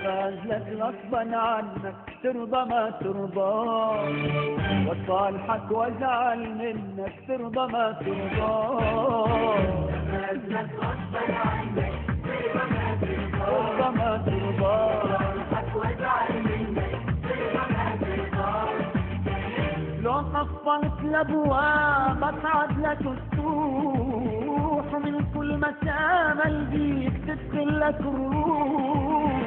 بغازلك غصبا عنك ترضى ما ترضى، وصالحك وازعل منك ترضى ما ترضى. بغازلك غصبا عنك ترضى ما ترضى، ترضى ما ترضى، وصالحك وازعل منك ترضى ما ترضى. لو قفلت الابواب اصعد لك السطوح، ومن كل مسام البيك تدخل لك الروح.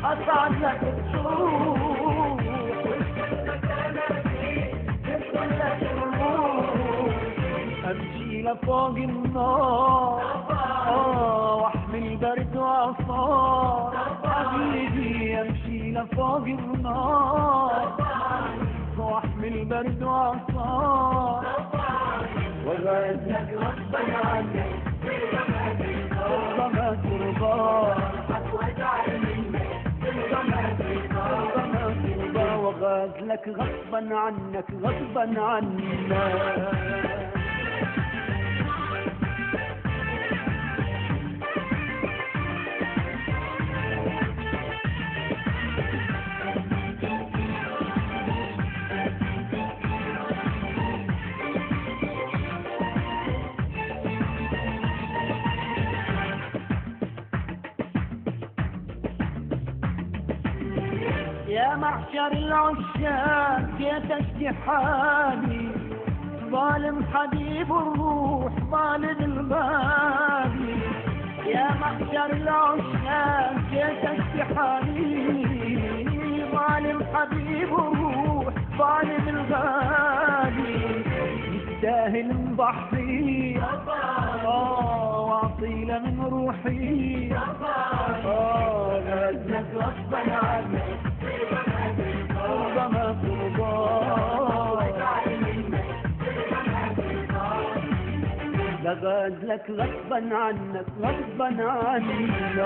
اصعد لك السطوح تدخل لك الروح، امشي لفوق النار واحمل برد وعصار. حبيبي امشي لفوق النار واحمل برد وعصار. بغازلك غصبا عنك ترضى ما ترضى، وصالحك وازعل منك ترضى ما ترضى. ترضى ما ترضى، وغازلك غصبا عنك غصبا عنك. يا معشر العشاق جيت اشكي حالي، ظالم حبيب الروح ظالم الباقي. يا معشر العشاق جيت اشكي حالي، ظالم حبيب الروح ظالم الغالي. يستاهل نضحي واعطيله من روحي. غازلك غصبا عنك ترضى ما ترضى، بغازلك غصبا عنك غصبا عنك.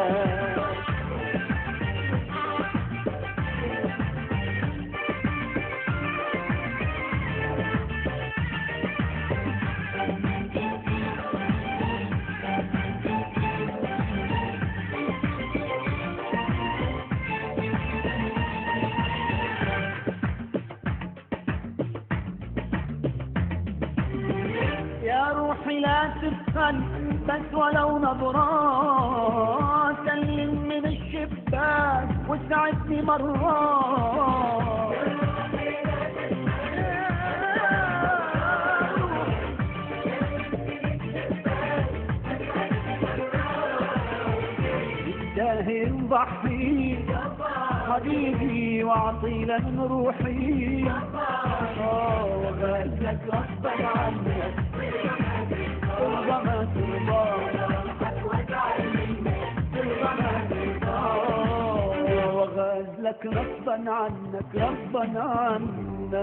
يا روحي لا تبخل بس ولو نظرة، سلم من الشباك وسعدني مرة. يستاهل ضحي حبيبي واعطيله من روحي. وغازلك غصبا عنك ترضى ما ترضى، وغازلك غصبا عنك غصبا عنك.